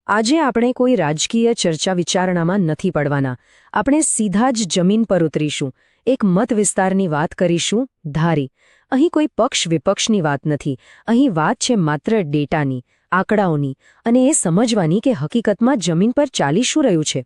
આજે આપણે કોઈ રાજકીય ચર્ચા વિચારણામાં નથી પડવાના. આપણે સીધા જ જમીન પર ઉતરીશું. એક મત વિસ્તારની વાત કરીશું, ધારી. અહીં કોઈ પક્ષ વિપક્ષની વાત નથી. અહીં વાત છે માત્ર ડેટાની, આંકડાઓની, અને એ સમજવાની કે હકીકતમાં જમીન પર ચાલી શું રહ્યું છે.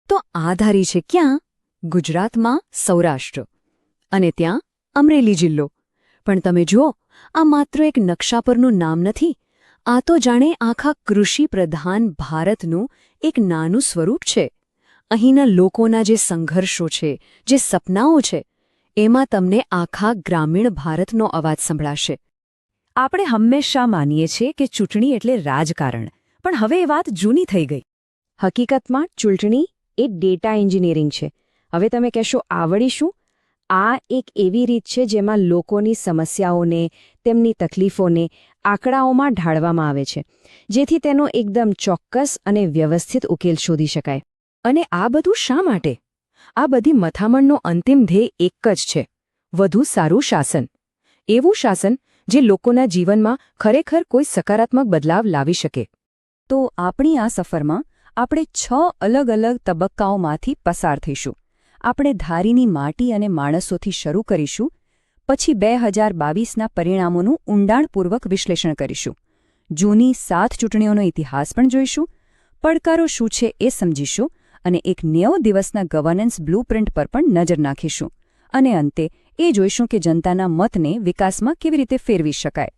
તો આ ધારી છે ક્યાં? ગુજરાતમાં સૌરાષ્ટ્ર. અને ત્યાં અમરેલી જિલ્લો. પણ તમે જુઓ, આ માત્ર એક નકશા પરનું નામ નથી. આ તો જાણે આખા કૃષિ પ્રધાન ભારતનું એક નાનું સ્વરૂપ છે. અહીંના લોકોના જે સંઘર્ષો છે, જે સપનાઓ છે, એમાં તમને આખા ગ્રામીણ ભારતનો અવાજ સંભળાશે. આપણે હંમેશા માનીએ છીએ કે ચૂંટણી એટલે રાજકારણ, પણ હવે એ વાત જૂની થઈ ગઈ. હકીકતમાં ચૂંટણી એ ડેટા એન્જિનિયરિંગ છે. હવે તમે કહેશો આવડી શું? આ એક એવી રીત છે જેમાં લોકોની સમસ્યાઓને, તેમની તકલીફોને આંકડાઓમાં ઢાળવામાં આવે છે, જેથી તેનો એકદમ ચોક્કસ અને વ્યવસ્થિત ઉકેલ શોધી શકાય. અને આ બધું શા માટે? આ બધી મથામણનો અંતિમ ધ્યેય એક જ છે: વધુ સારું શાસન. એવું શાસન જે લોકોના જીવનમાં ખરેખર કોઈ સકારાત્મક બદલાવ લાવી શકે. તો આપણી આ સફરમાં આપણે 6 અલગ અલગ તબક્કાઓમાંથી પસાર થઈશું. આપણે ધારીની માટી અને માણસોથી શરૂ કરીશું, પછી 2022ના પરિણામોનું ઊંડાણપૂર્વક વિશ્લેષણ કરીશું. જૂની 7 ચૂંટણીઓનો ઇતિહાસ પણ જોઈશું, પડકારો શું છે એ સમજીશું, અને એક 90 દિવસના ગવર્નન્સ બ્લુપ્રિન્ટ પર પણ નજર નાખીશું. અને અંતે એ જોઈશું કે જનતાના મતને વિકાસમાં કેવી રીતે ફેરવી શકાય.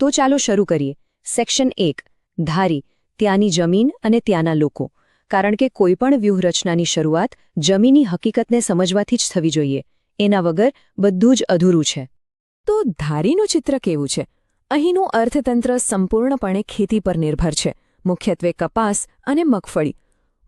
તો ચાલો શરૂ કરીએ. સેક્શન 1, ધારી, ત્યાંની જમીન અને ત્યાંના લોકો. કારણ કે કોઈપણ વ્યૂહરચનાની શરૂઆત જમીની હકીકતને સમજવાથી જ થવી જોઈએ. એના વગર બધું જ અધૂરું છે. તો ધારીનું ચિત્ર કેવું છે? અહીંનું અર્થતંત્ર સંપૂર્ણપણે ખેતી પર નિર્ભર છે, મુખ્યત્વે કપાસ અને મગફળી.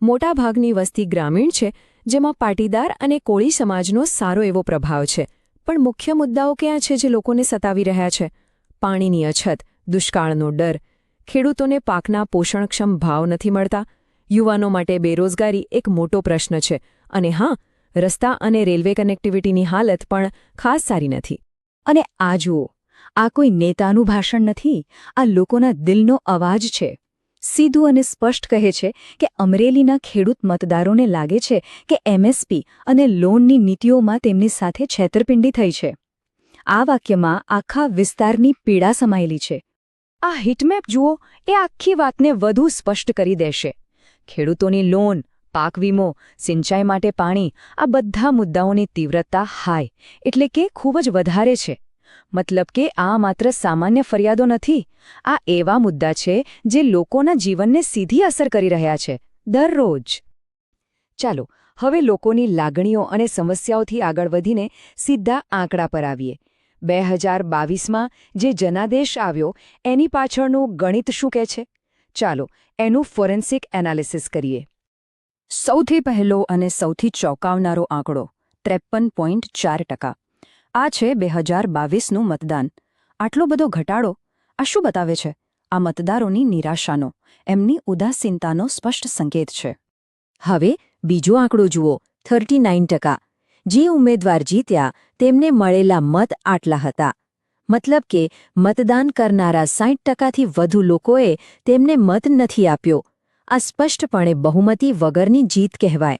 મોટાભાગની વસ્તી ગ્રામીણ છે, જેમાં પાટીદાર અને કોળી સમાજનો સારો એવો પ્રભાવ છે. પણ મુખ્ય મુદ્દાઓ ક્યાં છે જે લોકોને સતાવી રહ્યા છે? પાણીની અછત, દુષ્કાળનો ડર, ખેડૂતોને પાકના પોષણક્ષમ ભાવ નથી મળતા, યુવાનો માટે બેરોજગારી એક મોટો પ્રશ્ન છે, અને હા, રસ્તા અને રેલવે કનેક્ટિવિટીની હાલત પણ ખાસ સારી નથી. અને આ જુઓ, આ કોઈ નેતાનું ભાષણ નથી, આ લોકોના દિલનો અવાજ છે. સીધું અને સ્પષ્ટ કહે છે કે અમરેલીના ખેડૂત મતદારોને લાગે છે કે એમએસપી અને લોનની નીતિઓમાં તેમની સાથે છેતરપિંડી થઈ છે. આ વાક્યમાં આખા વિસ્તારની પીડા સમાયેલી છે. આ હીટમેપ જુઓ, એ આખી વાતને વધુ સ્પષ્ટ કરી દેશે. ખેડૂતોની લોન, પાક વીમો, સિંચાઈ માટે પાણી, આ બધા મુદ્દાઓની તીવ્રતા હાઈ, એટલે કે ખૂબ જ વધારે છે. મતલબ કે આ માત્ર સામાન્ય ફરિયાદો નથી, આ એવા મુદ્દા છે જે લોકોના જીવનને સીધી અસર કરી રહ્યા છે, દરરોજ. ચાલો, હવે લોકોની લાગણીઓ અને સમસ્યાઓથી આગળ વધીને સીધા આંકડા પર આવીએ. 2022માં જે જનાદેશ આવ્યો, એની પાછળનું ગણિત શું કહે છે? ચાલો, એનું ફોરેન્સિક એનાલિસિસ કરીએ. સૌથી પહેલો અને સૌથી ચોંકાવનારો આંકડો 53.4%. આ છે 2022નું મતદાન. આટલો બધો ઘટાડો આ શું બતાવે છે? આ મતદારોની નિરાશાનો, એમની ઉદાસીનતાનો સ્પષ્ટ સંકેત છે. હવે બીજો આંકડો જુઓ, 39%. જે ઉમેદવાર જીત્યા તેમને મળેલા મત આટલા હતા. મતલબ કે મતદાન કરનારા 60%થી વધુ લોકોએ તેમને મત નથી આપ્યો. આ સ્પષ્ટપણે બહુમતી વગરની જીત કહેવાય.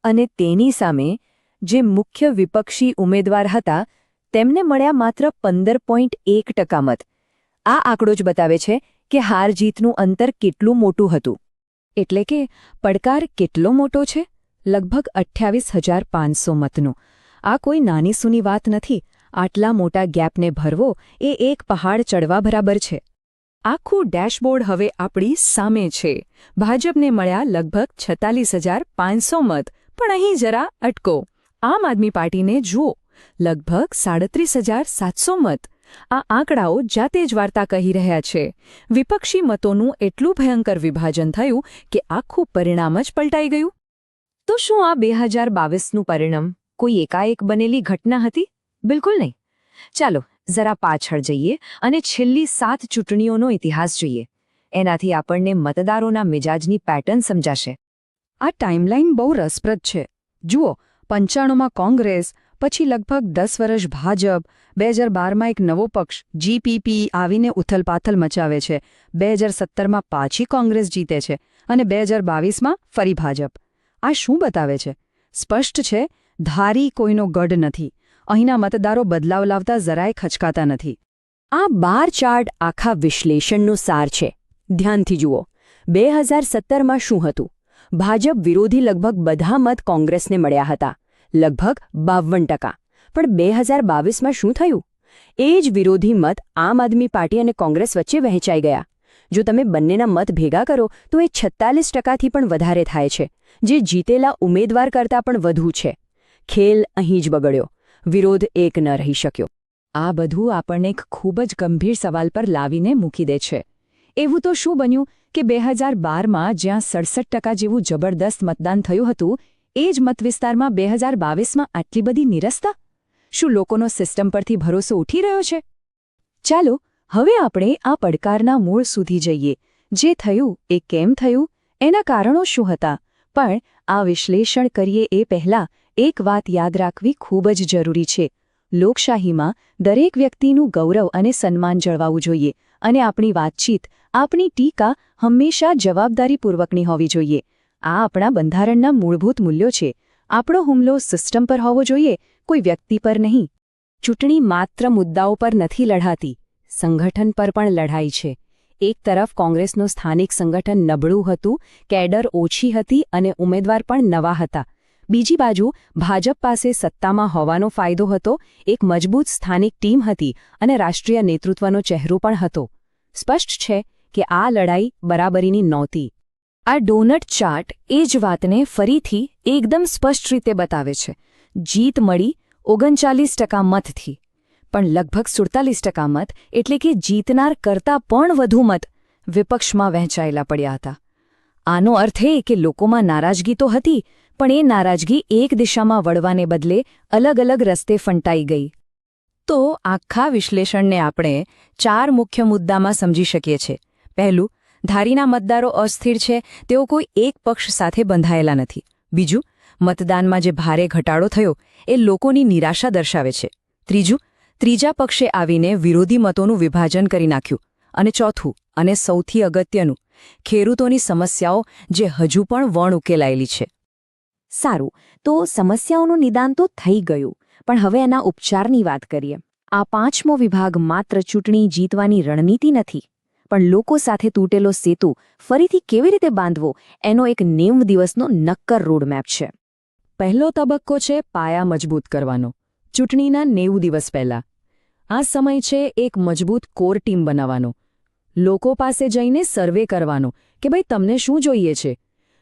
અને તેની સામે જે મુખ્ય વિપક્ષી ઉમેદવાર હતા, તેમને મળ્યા માત્ર 15.1% મત. આ આંકડો જ બતાવે છે કે હાર-જીતનું અંતર કેટલું મોટું હતું. એટલે કે પડકાર કેટલો મોટો છે? લગભગ 28,500 મતનો. આ કોઈ નાની સૂની વાત નથી. આટલા મોટા ગેપને ભરવો એ એક પહાડ ચડવા બરાબર છે. આખું ડેશબોર્ડ હવે આપણી સામે છે. ભાજપને મળ્યા લગભગ 46,500 મત. પણ અહીં જરા અટકો. આમ આદમી પાર્ટીને જુઓ, લગભગ 37,700 મત. આ આંકડાઓ જાતે જ વાર્તા કહી રહ્યા છે. વિપક્ષી મતોનું એટલું ભયંકર વિભાજન થયું કે આખું પરિણામ જ પલટાઈ ગયું. તો શું આ 2022નું પરિણામ કોઈ એકાએક બનેલી ઘટના હતી? બિલકુલ નહીં. ચાલો જરા પાછળ જઈએ અને છેલ્લી 7 ચૂંટણીઓનો ઇતિહાસ જોઈએ. એનાથી આપણને મતદારોના મિજાજની પેટર્ન સમજાશે. આ ટાઈમલાઈન બહુ રસપ્રદ છે. જુઓ, 95માં કોંગ્રેસ, પછી લગભગ 10 વર્ષ ભાજપ, 2012માં એક નવો પક્ષ જીપીપી આવીને ઉથલપાથલ મચાવે છે, 2017માં પાછી કોંગ્રેસ જીતે છે અને 2022માં ફરી ભાજપ. આ શું બતાવે છે? સ્પષ્ટ છે, ધારી કોઈનો ગઢ નથી. અહીંના મતદારો બદલાવ લાવતા જરાય ખચકાતા નથી. આ 12 ચાર્ટ આખા વિશ્લેષણનો સાર છે. ધ્યાનથી જુઓ. 2017માં શું હતું? ભાજપ વિરોધી લગભગ બધા મત કોંગ્રેસને મળ્યા હતા, લગભગ 52%. પણ 2022માં શું થયું? એ જ વિરોધી મત આમ આદમી પાર્ટી અને કોંગ્રેસ વચ્ચે વહેંચાઈ ગયા. જો તમે બંનેના મત ભેગા કરો તો એ 46%થી પણ વધારે થાય છે, જે જીતેલા ઉમેદવાર કરતાં પણ વધુ છે. ખેલ અહીં જ બગડ્યો. વિરોધ એક ન રહી શક્યો. આ બધું આપણને એક ખૂબ જ ગંભીર સવાલ પર લાવીને મૂકી દે છે. એવું તો શું બન્યું કે 2012માં જ્યાં 67% જેવું જબરદસ્ત મતદાન થયું હતું, એ જ મતવિસ્તારમાં 2022માં આટલી બધી નિરસતા? શું લોકોનો સિસ્ટમ પરથી ભરોસો ઉઠી રહ્યો છે? ચાલો હવે આપણે આ પડકારના મૂળ સુધી જઈએ. જે થયું એ કેમ થયું, એના કારણો શું હતા? પણ આ વિશ્લેષણ કરીએ એ પહેલાં એક વાત યાદ રાખવી ખૂબ જ જરૂરી છે. લોકશાહીમાં દરેક વ્યક્તિનું ગૌરવ અને સન્માન જળવાવું જોઈએ અને આપણી વાતચીત, આપણી ટીકા હંમેશા જવાબદારીપૂર્વકની હોવી જોઈએ. આ આપણા બંધારણના મૂળભૂત મૂલ્યો છે. આપણો હુમલો સિસ્ટમ પર હોવો જોઈએ, કોઈ વ્યક્તિ પર નહીં. ચૂંટણી માત્ર મુદ્દાઓ પર નથી લડાતી, સંગઠન પર પણ લડાઈ છે. એક તરફ કોંગ્રેસનું સ્થાનિક સંગઠન નબળું હતું, કેડર ઓછી હતી અને ઉમેદવાર પણ નવા હતા. બીજી બાજુ ભાજપ પાસે સત્તામાં હોવાનો ફાયદો હતો, એક મજબૂત સ્થાનિક ટીમ હતી અને રાષ્ટ્રીય નેતૃત્વનો ચહેરો પણ હતો. સ્પષ્ટ છે કે આ લડાઈ બરાબરીની નહોતી. આ ડોનટ ચાર્ટ એ જ વાતને ફરીથી એકદમ સ્પષ્ટ રીતે બતાવે છે. જીત મળી 39% મતથી, પણ લગભગ 47% મત એટલે કે જીતનાર કરતાં પણ વધુ મત વિપક્ષમાં વહેંચાયેલા પડ્યા હતા. આનો અર્થ એ કે લોકોમાં નારાજગી તો હતી, પણ એ નારાજગી એક દિશામાં વળવાને બદલે અલગ અલગ રસ્તે ફંટાઈ ગઈ. તો આખા વિશ્લેષણને આપણે 4 મુખ્ય મુદ્દામાં સમજી શકીએ છીએ. પહેલું, ધારીના મતદારો અસ્થિર છે, તેઓ કોઈ એક પક્ષ સાથે બંધાયેલા નથી. બીજું, મતદાનમાં જે ભારે ઘટાડો થયો એ લોકોની નિરાશા દર્શાવે છે. ત્રીજું, ત્રીજા પક્ષે આવીને વિરોધી મતોનું વિભાજન કરી નાખ્યું. અને ચોથું, અને સૌથી અગત્યનું, ખેડૂતોની સમસ્યાઓ જે હજુ પણ વણ ઉકેલાયેલી છે. સારું, તો સમસ્યાઓનું નિદાન તો થઈ ગયું, પણ હવે એના ઉપચારની વાત કરીએ. આ 5મો વિભાગ માત્ર ચૂંટણી જીતવાની રણનીતિ નથી, પણ લોકો સાથે તૂટેલો સેતુ ફરીથી કેવી રીતે બાંધવો એનો એક 90 દિવસનો નક્કર રોડમેપ છે. પહેલો તબક્કો છે પાયા મજબૂત કરવાનો. ચૂંટણીના 90 દિવસ પહેલાં આ સમય છે એક મજબૂત કોર ટીમ બનાવવાનો. લોકો પાસે જઈને સર્વે કરવાનો કે ભાઈ તમને શું જોઈએ છે.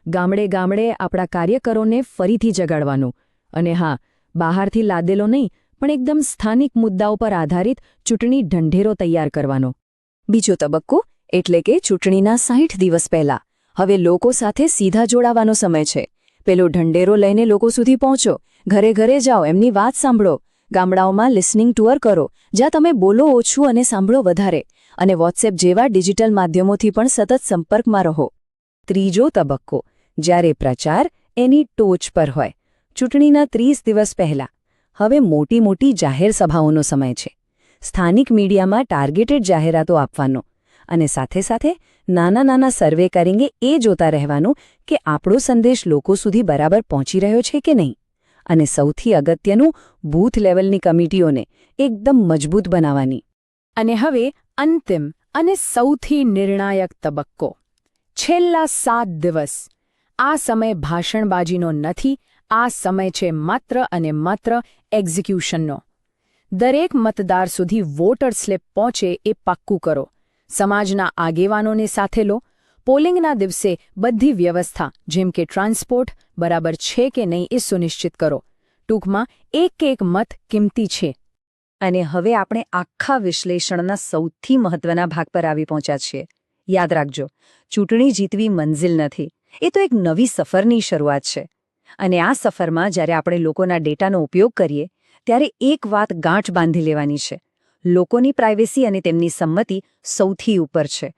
ગામડે ગામડે આપણા કાર્યકરોને ફરીથી જગાડવાનો. અને હા, બહારથી લાદેલો નહીં, પણ એકદમ સ્થાનિક મુદ્દાઓ પર આધારિત ચૂંટણી ઢંઢેરો તૈયાર કરવાનો. બીજો તબક્કો એટલે કે ચૂંટણીના 60 દિવસ પહેલા હવે લોકો સાથે સીધા જોડાવાનો સમય છે. પેલો ઢંઢેરો લઈને લોકો સુધી પહોંચો, ઘરે ઘરે જાઓ, એમની વાત સાંભળો. ગામડાઓમાં લિસનિંગ ટૂર કરો, જ્યાં તમે બોલો ઓછું અને સાંભળો વધારે, અને વોટ્સએપ જેવા ડિજિટલ માધ્યમોથી પણ સતત સંપર્કમાં રહો. ત્રીજો તબક્કો, જ્યારે પ્રચાર એની ટોચ પર હોય, ચૂંટણીના 30 દિવસ પહેલાં હવે મોટી મોટી જાહેર સભાઓનો સમય છે. સ્થાનિક મીડિયામાં ટાર્ગેટેડ જાહેરાતો આપવાનો અને સાથે સાથે નાના નાના સર્વે કરીને એ જોતા રહેવાનું કે આપણો સંદેશ લોકો સુધી બરાબર પહોંચી રહ્યો છે કે નહીં. અને સૌથી અગત્યનું, બૂથ લેવલની કમિટીઓને એકદમ મજબૂત બનાવવાની. અને હવે અંતિમ અને સૌથી નિર્ણાયક તબક્કો, છેલ્લા 7 દિવસ. આ સમય ભાષણબાજીનો નથી, આ સમય છે માત્ર અને માત્ર એક્ઝિક્યુશનનો. દરેક મતદાર સુધી વોટર સ્લિપ પહોંચે એ પાક્કું કરો. સમાજના આગેવાનોને સાથે લો. પોલિંગના દિવસે બધી વ્યવસ્થા જેમ કે ટ્રાન્સપોર્ટ બરાબર છે કે નહીં એ સુનિશ્ચિત કરો. ટૂંકમાં એક મત કિંમતી છે. અને હવે આપણે આખા વિશ્લેષણના સૌથી મહત્વના ભાગ પર આવી પહોંચ્યા છીએ. યાદ રાખજો, ચૂંટણી જીતવી મંઝિલ નથી, એ તો એક નવી સફરની શરૂઆત છે. અને આ સફરમાં જ્યારે આપણે લોકોના ડેટાનો ઉપયોગ કરીએ ત્યારે એક વાત ગાંઠ બાંધી લેવાની છે. લોકોની પ્રાઇવેસી અને તેમની સંમતિ સૌથી ઉપર છે.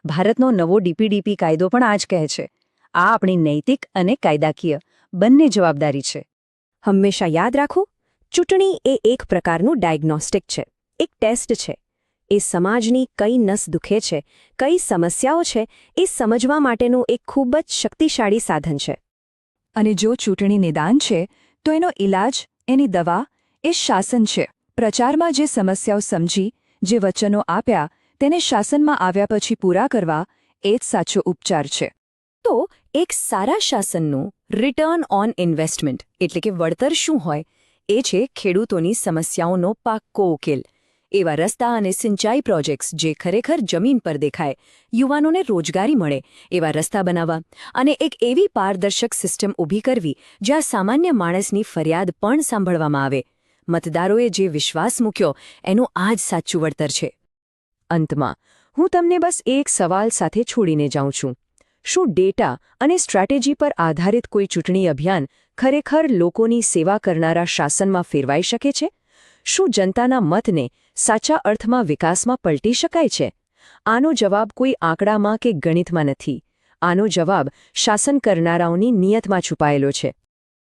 ભારતનો નવો ડીપીડીપી કાયદો પણ આ જ કહે છે. આ આપણી નૈતિક અને કાયદાકીય બંને જવાબદારી છે. હંમેશા યાદ રાખો, ચૂંટણી એ એક પ્રકારનું ડાયગ્નોસ્ટિક છે, એક ટેસ્ટ છે. એ સમાજની કઈ નસ દુખે છે, કઈ સમસ્યાઓ છે, એ સમજવા માટેનું એક ખૂબ જ શક્તિશાળી સાધન છે. અને જો ચૂંટણી નિદાન છે તો એનો ઈલાજ, એની દવા એ શાસન છે. પ્રચારમાં જે સમસ્યાઓ સમજી, જે વચનો આપ્યા, તેને શાસનમાં આવ્યા પછી પૂરા કરવા એ જ સાચો ઉપચાર છે. તો એક સારા શાસનનું રિટર્ન ઓન ઇન્વેસ્ટમેન્ટ એટલે કે વળતર શું હોય? એ છે ખેડૂતોની સમસ્યાઓનો પાક્કો ઉકેલ. એવા રસ્તા અને સિંચાઈ પ્રોજેક્ટ્સ જે ખરેખર જમીન પર દેખાય, યુવાનોને રોજગારી મળે એવા રસ્તા બનાવવા, અને એક એવી પારદર્શક સિસ્ટમ ઊભી કરવી જ્યાં સામાન્ય માણસની ફરિયાદ પણ સાંભળવામાં આવે. મતદારોએ જે વિશ્વાસ મૂક્યો એનું આ જ સાચું વળતર છે. અંતમાં હું તમને બસ એક સવાલ સાથે છોડીને જાઉં છું. શું ડેટા અને સ્ટ્રેટેજી પર આધારિત કોઈ ચૂંટણી અભિયાન ખરેખર લોકોની સેવા કરનારા શાસનમાં ફેરવાઈ શકે છે? શું જનતાના મતને સાચા અર્થમાં વિકાસમાં પલટી શકાય છે? આનો જવાબ કોઈ આંકડામાં કે ગણિતમાં નથી. આનો જવાબ શાસન કરનારાઓની નિયતમાં છુપાયેલો છે.